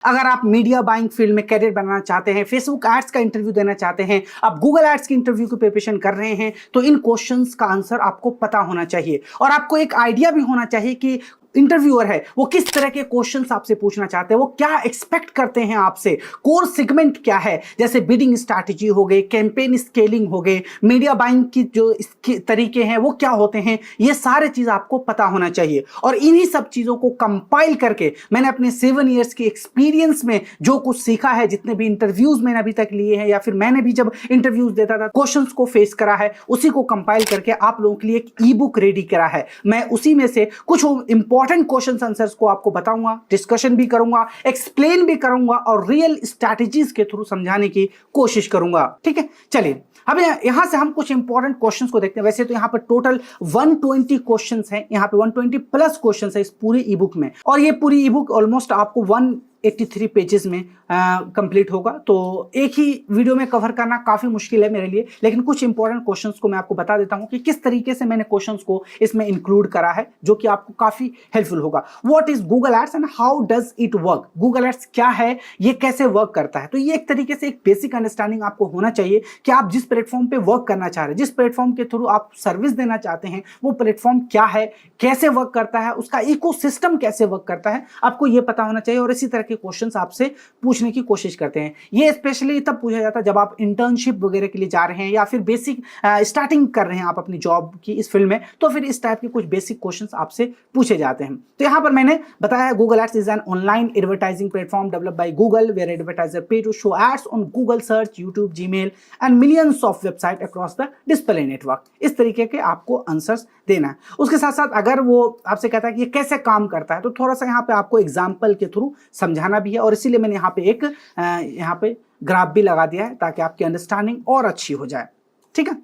अगर आप media buying field में कैरियर बनाना चाहते हैं, फेसबुक एड्स का इंटरव्यू देना चाहते हैं, आप गूगल एड्स की इंटरव्यू की प्रिपरेशन कर रहे हैं, तो इन क्वेश्चंस का आंसर आपको पता होना चाहिए और आपको एक आइडिया भी होना चाहिए कि इंटरव्यूअर है वो किस तरह के क्वेश्चंस आपसे पूछना चाहते हैं, वो क्या एक्सपेक्ट करते हैं आपसे, कोर सेगमेंट क्या है, जैसे बिडिंग स्ट्रैटेजी हो गए, कैंपेन स्केलिंग हो गए, मीडिया बाइंग की जो इसके तरीके हैं वो क्या होते हैं, ये सारे चीज आपको पता होना चाहिए। और इन्हीं सब चीजों को कंपाइल करके मैंने अपने 7 इयर्स के एक्सपीरियंस में जो कुछ सीखा है, जितने भी इंटरव्यूज मैंने अभी तक लिए हैं या फिर मैंने भी जब इंटरव्यूज देता था क्वेश्चंस को फेस करा है, उसी को कंपाइल करके आप लोगों के लिए एक ई बुक रेडी करा है। मैं उसी में से कुछ इंपॉर्टेंट क्वेश्चन आंसर्स को आपको बताऊंगा, डिस्कशन भी करूंगा, एक्सप्लेन भी करूंगा और रियल स्ट्रैटेजीज के थ्रू समझाने की कोशिश करूंगा। ठीक है, चलिए अब यहां से हम कुछ इंपॉर्टेंट क्वेश्चंस को देखते हैं। वैसे तो यहां पर टोटल 120 क्वेश्चंस हैं, यहां पे 120 प्लस क्वेश्चंस है इस पूरी ई बुक में, और ये पूरी ई बुक ऑलमोस्ट आपको 183 पेजेस में कंप्लीट होगा। तो एक ही वीडियो में कवर करना काफी मुश्किल है मेरे लिए, लेकिन कुछ इंपॉर्टेंट क्वेश्चंस को मैं आपको बता देता हूं कि किस तरीके से मैंने क्वेश्चंस को इसमें इंक्लूड करा है, जो कि आपको काफी हेल्पफुल होगा। What is Google ads and how does it work? Google ads क्या है, ये कैसे वर्क करता है? तो ये एक तरीके से एक बेसिक अंडरस्टैंडिंग आपको होना चाहिए कि आप जिस प्लेटफॉर्म पे वर्क करना चाह रहे हैं, जिस प्लेटफॉर्म के थ्रू आप सर्विस देना चाहते हैं, वो प्लेटफॉर्म क्या है, कैसे वर्क करता है, उसका इकोसिस्टम कैसे वर्क करता है, आपको ये पता होना चाहिए। और इसी तरह के क्वेश्चंस आपसे पूछने की कोशिश करते हैं। ये स्पेशली तब पूछा जाता है जब आप इंटर्नशिप वगैरह के लिए जा रहे हैं या फिर बेसिक स्टार्टिंग कर रहे हैं आप अपनी जॉब की इस फील्ड में, तो फिर इस टाइप के कुछ बेसिक क्वेश्चंस आपसे पूछे जाते हैं। तो यहां पर मैंने बताया Google ads is an online advertising platform developed by Google where advertiser pay to show ads on Google search, YouTube, Gmail and millions of website across the display network. इस तरीके के आपको आंसर्स देना है। उसके साथ साथ अगर वो आपसे कहता है कि ये कैसे काम करता है, तो थोड़ा सा यहाँ पे आपको एग्जाम्पल के थ्रू समझाना भी है, और इसीलिए मैंने यहाँ पे एक यहाँ पे ग्राफ भी लगा दिया है ताकि आपकी अंडरस्टैंडिंग और अच्छी हो जाए। ठीक है,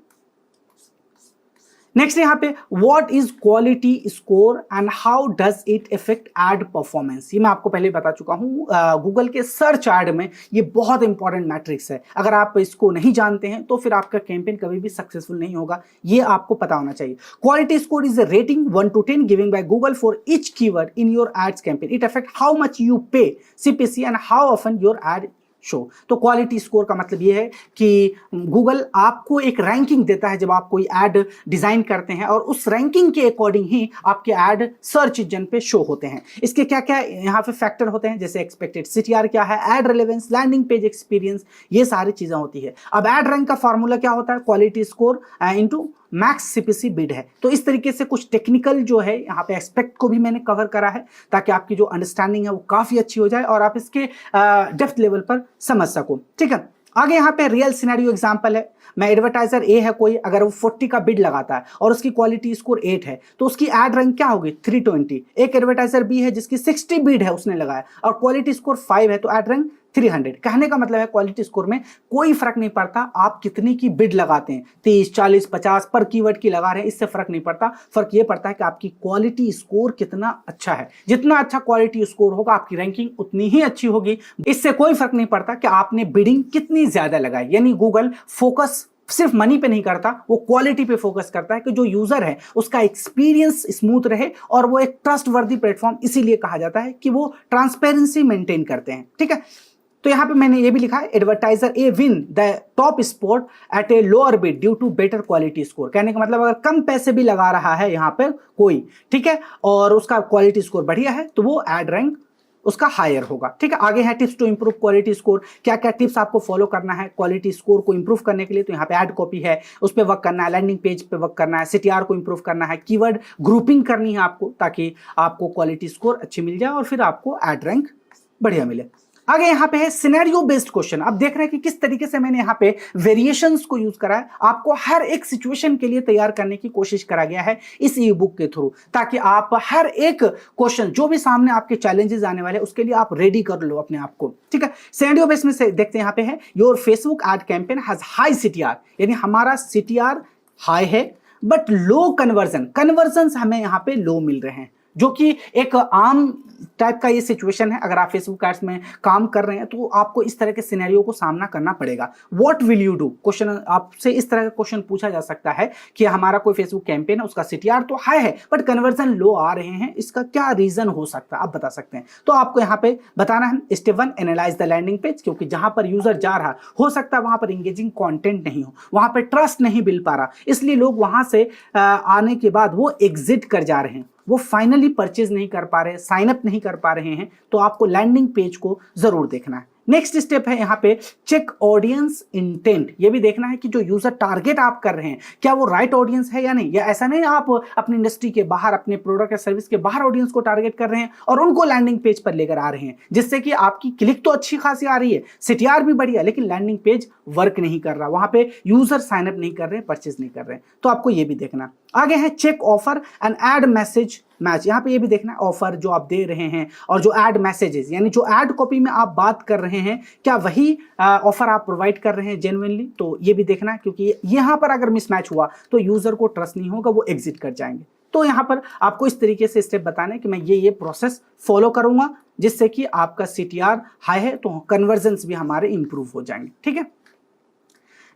नेक्स्ट यहाँ पे what is quality score and how does it effect ad performance? ये मैं आपको पहले बता चुका हूँ। गूगल के सर्च एड में ये बहुत इंपॉर्टेंट मैट्रिक्स है। अगर आप इसको नहीं जानते हैं तो फिर आपका कैंपेन कभी भी सक्सेसफुल नहीं होगा, ये आपको पता होना चाहिए। Quality score is a rating 1 to 10 giving by Google for each keyword in your ads campaign. It affect how much you pay CPC and how often your ad show. तो क्वालिटी स्कोर का मतलब यह है कि Google आपको एक ranking देता है जब आप कोई एड डिजाइन करते हैं, और उस रैंकिंग के अकॉर्डिंग ही आपके एड सर्च इंजन पे शो होते हैं। इसके क्या क्या यहाँ पे फैक्टर होते हैं, जैसे एक्सपेक्टेड CTR क्या है, ad relevance, landing page experience, ये सारी चीजें होती है। अब एड रैंक का फॉर्मूला क्या होता है? Quality score into max CPC bid है। तो इस तरीके से कुछ टेक्निकल जो है यहाँ पे एस्पेक्ट को भी मैंने कवर करा है ताकि आपकी जो अंडरस्टैंडिंग है वो काफी अच्छी हो जाए और आप इसके डेप्थ लेवल पर समझ सको। ठीक है, आगे यहाँ पे रियल सिनेरियो एग्जांपल है। मैं एडवर्टाइजर ए है कोई, अगर वो 40 का बिड लगाता है और उसकी क्वालिटी स्कोर 8 है, तो उसकी एड रैंक क्या होगी? 320। एक एडवर्टाइजर बी है जिसकी 60 बिड है, उसने लगाया और क्वालिटी स्कोर 5 है, तो एड रैंक 300। कहने का मतलब है क्वालिटी स्कोर में कोई फर्क नहीं पड़ता आप कितनी की बिड लगाते हैं, 30, 40, 50 पर कीवर्ड की लगा रहे हैं, इससे फर्क नहीं पड़ता। फर्क ये पड़ता है कि आपकी क्वालिटी स्कोर कितना अच्छा है। जितना अच्छा क्वालिटी स्कोर होगा आपकी रैंकिंग उतनी ही अच्छी होगी। इससे कोई फर्क नहीं पड़ता कि आपने बिडिंग कितनी ज्यादा लगाई। यानी गूगल फोकस सिर्फ मनी पे नहीं करता, वो क्वालिटी पे फोकस करता है कि जो यूजर है उसका एक्सपीरियंस स्मूथ रहे, और वो एक ट्रस्ट वर्दी प्लेटफॉर्म इसीलिए कहा जाता है कि वो ट्रांसपेरेंसी मेंटेन करते हैं। ठीक है, तो यहां पे मैंने ये भी लिखा है advertiser a win the top spot at a lower bid due to better quality score. कहने का मतलब अगर कम पैसे भी लगा रहा है यहां पर कोई, ठीक है, और उसका क्वालिटी स्कोर बढ़िया है, तो वो एड रैंक उसका हायर होगा। ठीक है, आगे है tips to improve quality score. क्या क्या टिप्स आपको फॉलो करना है क्वालिटी स्कोर को इंप्रूव करने के लिए? तो यहाँ पे एड कॉपी है, उस पर वर्क करना है, लैंडिंग पेज पे वर्क करना है, CTR को इंप्रूव करना है, कीवर्ड ग्रुपिंग करनी है आपको ताकि आपको क्वालिटी स्कोर अच्छी मिल जाए और फिर आपको एड रैंक बढ़िया मिले। आगे यहाँ पे है सिनेरियो बेस्ड क्वेश्चन। आप देख रहे हैं कि किस तरीके से मैंने यहाँ पे वेरिएशंस को यूज करा है। आपको हर एक सिचुएशन के लिए तैयार करने की कोशिश करा गया है इस ई बुक के थ्रू, ताकि आप हर एक क्वेश्चन जो भी सामने आपके चैलेंजेस आने वाले उसके लिए आप रेडी कर लो अपने आप को। ठीक है, सिनेरियो बेस्ड में से देखते हैं, यहाँ पे है your Facebook ad campaign has high CTR, यानी हमारा CTR हाई है बट लो कन्वर्जन हमें यहाँ पे लो मिल रहे हैं। जो कि एक आम टाइप का ये सिचुएशन है। अगर आप फेसबुक एड्स में काम कर रहे हैं तो आपको इस तरह के सिनेरियो को सामना करना पड़ेगा। What will you do, question आपसे इस तरह का क्वेश्चन पूछा जा सकता है कि हमारा कोई फेसबुक कैंपेन है, उसका सीटीआर तो हाई है बट कन्वर्जन लो आ रहे हैं, इसका क्या रीजन हो सकता है, आप बता सकते हैं। तो आपको यहाँ पे बताना है step 1, analyse the landing page, क्योंकि जहां पर यूजर जा रहा हो सकता है वहां पर इंगेजिंग कंटेंट नहीं हो, वहां पर ट्रस्ट नहीं मिल पा रहा, इसलिए लोग वहां से आने के बाद वो एग्जिट कर जा रहे हैं, वो फाइनली परचेज नहीं कर पा रहे, साइन अप नहीं कर पा रहे हैं। तो आपको लैंडिंग पेज को जरूर देखना है। नेक्स्ट स्टेप है यहाँ पे चेक ऑडियंस इंटेंट, ये भी देखना है कि जो यूजर टारगेट आप कर रहे हैं क्या वो राइट ऑडियंस है या नहीं, या ऐसा नहीं आप अपनी इंडस्ट्री के बाहर, अपने प्रोडक्ट या सर्विस के बाहर ऑडियंस को टारगेट कर रहे हैं और उनको लैंडिंग पेज पर लेकर आ रहे हैं, जिससे कि आपकी क्लिक तो अच्छी खासी आ रही है, सीटीआर भी बढ़िया, लेकिन लैंडिंग पेज वर्क नहीं कर रहा, वहां पे यूजर साइन अप नहीं कर रहे, परचेज नहीं कर रहे। तो आपको ये भी देखना। आगे है check offer and ad message match, यहाँ पे ये भी देखना है ऑफर जो आप दे रहे हैं और जो एड मैसेजेस यानी जो एड कॉपी में आप बात कर रहे हैं क्या वही ऑफर आप प्रोवाइड कर रहे हैं जेन्युइनली, तो ये भी देखना है, क्योंकि यहाँ पर अगर मिसमैच हुआ तो यूजर को ट्रस्ट नहीं होगा, वो एग्जिट कर जाएंगे। तो यहाँ पर आपको इस तरीके से स्टेप बताने कि मैं ये प्रोसेस फॉलो करूंगा, जिससे कि आपका सीटीआर हाई है तो कन्वर्जन्स भी हमारे इंप्रूव हो जाएंगे। ठीक है,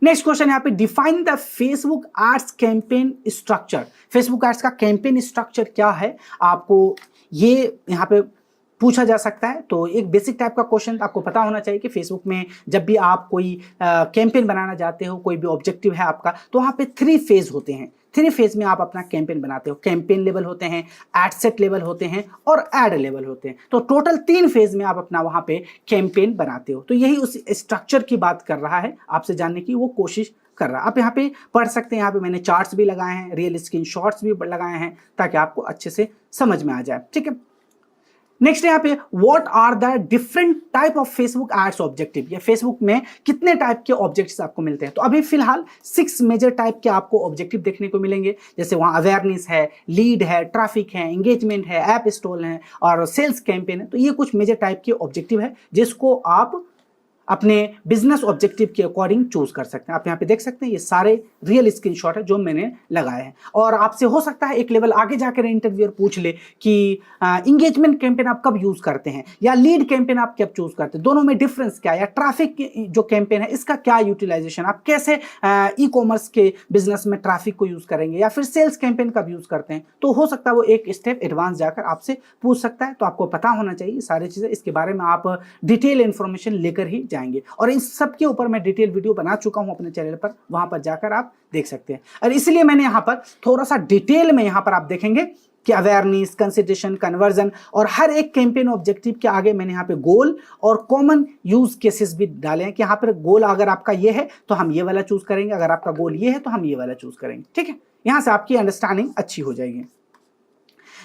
नेक्स्ट क्वेश्चन यहाँ पे define the Facebook ads campaign structure. Facebook ads का कैंपेन स्ट्रक्चर क्या है, आपको ये यहाँ पे पूछा जा सकता है। तो एक बेसिक टाइप का क्वेश्चन आपको पता होना चाहिए कि फेसबुक में जब भी आप कोई कैंपेन बनाना चाहते हो, कोई भी ऑब्जेक्टिव है आपका, तो वहाँ पे 3 फेज होते हैं। 3 फेज में आप अपना कैंपेन बनाते हो। कैंपेन लेवल होते हैं, एड सेट लेवल होते हैं और एड लेवल होते हैं। तो टोटल 3 फेज में आप अपना वहां पे कैंपेन बनाते हो। तो यही उस स्ट्रक्चर की बात कर रहा है, आपसे जानने की वो कोशिश कर रहा है। आप यहाँ पे पढ़ सकते हैं, यहाँ पे मैंने चार्ट्स भी लगाए हैं, रियल स्क्रीन शॉट्स भी लगाए हैं, ताकि आपको अच्छे से समझ में आ जाए। ठीक है, नेक्स्ट यहाँ पे what are the different type of Facebook ads objective, या फेसबुक में कितने टाइप के ऑब्जेक्टिव्स आपको मिलते हैं। तो अभी फिलहाल 6 मेजर टाइप के आपको ऑब्जेक्टिव देखने को मिलेंगे, जैसे वहाँ अवेयरनेस है, लीड है, ट्रैफिक है, एंगेजमेंट है, ऐप इंस्टॉल है और सेल्स कैंपेन है। तो ये कुछ मेजर टाइप के ऑब्जेक्टिव है जिसको आप अपने बिजनेस ऑब्जेक्टिव के अकॉर्डिंग चूज कर सकते हैं। आप यहाँ पे देख सकते हैं ये सारे रियल स्क्रीनशॉट है जो मैंने लगाए हैं। और आपसे हो सकता है एक लेवल आगे जाकर इंटरव्यूअर पूछ ले कि इंगेजमेंट कैंपेन आप कब यूज करते हैं या लीड कैंपेन आप कब चूज करते हैं, दोनों में डिफरेंस क्या है, या ट्रैफिक जो कैंपेन है इसका क्या यूटिलाइजेशन, आप कैसे ई कॉमर्स के बिजनेस में ट्रैफिक को यूज करेंगे, या फिर सेल्स कैंपेन कब यूज करते हैं। तो हो सकता है वो एक स्टेप एडवांस जाकर आपसे पूछ सकता है। तो आपको पता होना चाहिए सारी चीजें, इसके बारे में आप डिटेल इंफॉर्मेशन लेकर ही जाएंगे। और इन सब के ऊपर मैं डिटेल वीडियो बना चुका हूं अपने चैनल पर, वहां पर जाकर आप देख सकते हैं। और इसलिए मैंने यहां पर थोड़ा सा डिटेल में यहां पर आप देखेंगे कि अवेयरनेस, कंसिडरेशन, कन्वर्जन और हर एक कैंपेन ऑब्जेक्टिव के आगे मैंने यहाँ पे गोल और कॉमन यूज केसेस भी डाले हैं कि यहाँ पर गोल अगर आपका ये है तो हम ये वाला चूज करेंगे, अगर आपका गोल ये है तो हम ये वाला चूज करेंगे। ठीक है, यहां से आपकी अंडरस्टैंडिंग अच्छी हो जाएगी।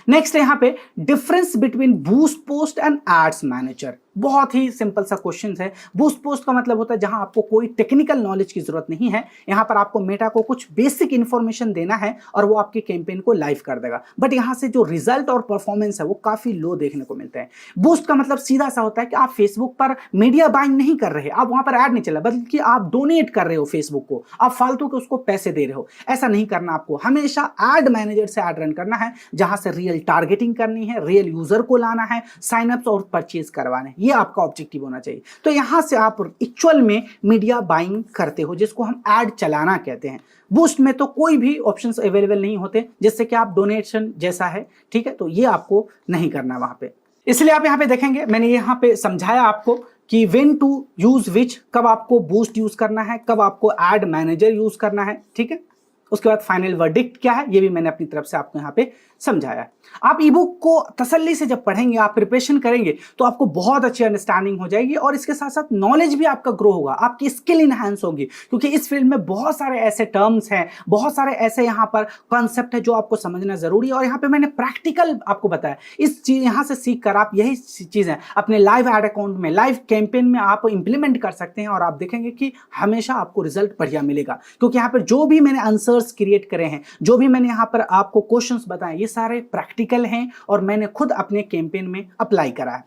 नेक्स्ट यहाँ पे difference between boost post and ads manager, बहुत ही सिंपल सा क्वेश्चन है। बूस्ट पोस्ट का मतलब होता है जहां आपको कोई टेक्निकल नॉलेज की जरूरत नहीं है, यहां पर आपको मेटा को कुछ बेसिक इंफॉर्मेशन देना है और वो आपके कैंपेन को लाइव कर देगा, बट यहां से जो रिजल्ट और परफॉर्मेंस है वो काफी लो देखने को मिलते हैं। बूस्ट का मतलब सीधा सा होता है कि आप फेसबुक पर मीडिया बाइंग नहीं कर रहे, आप वहां पर ऐड नहीं चला, बल्कि आप डोनेट कर रहे हो फेसबुक को, आप फालतू के उसको पैसे दे रहे हो। ऐसा नहीं करना, आपको हमेशा एड मैनेजर से एड रन करना है, जहां से रियल टारगेटिंग करनी है, रियल यूजर को लाना है, साइन अप्स और परचेज करवाने, ये आपका ऑब्जेक्टिव होना चाहिए। तो यहां से आप एक्चुअल में मीडिया बाइंग करते हो, जिसको हम ऐड चलाना कहते हैं। बूस्ट में तो कोई भी ऑप्शंस अवेलेबल नहीं होते, जिससे कि आप डोनेशन जैसा है, ठीक है, तो ये आपको नहीं करना वहां पे। इसलिए आप यहां पे देखेंगे मैंने यहां पे समझाया आपको कि व्हेन टू यूज विच, कब आपको बूस्ट यूज करना है, कब आपको एड मैनेजर यूज करना है। ठीक है, उसके बाद फाइनल वर्डिक्ट क्या है ये भी मैंने अपनी तरफ से आपको यहाँ पे समझाया। आप ई बुक को तसल्ली से जब पढ़ेंगे, आप प्रिपरेशन करेंगे, तो आपको बहुत अच्छी अंडरस्टैंडिंग हो जाएगी और इसके साथ साथ नॉलेज भी आपका ग्रो होगा, आपकी स्किल इनहैंस होगी, क्योंकि इस फील्ड में बहुत सारे ऐसे टर्म्स हैं, बहुत सारे ऐसे यहाँ पर कॉन्सेप्ट है जो आपको समझना जरूरी है। और यहाँ पे मैंने प्रैक्टिकल आपको बताया, इस चीज यहाँ से सीख कर आप यही चीजें अपने लाइव एड अकाउंट में, लाइव कैंपेन में आप इंप्लीमेंट कर सकते हैं और आप देखेंगे कि हमेशा आपको रिजल्ट बढ़िया मिलेगा। क्योंकि यहाँ पर जो भी मैंने आंसर्स क्रिएट करे हैं, जो भी मैंने यहाँ पर आपको क्वेश्चंस बताए, ये सारे प्रैक्टिकल हैं और मैंने खुद अपने कैंपेन में अप्लाई करा है।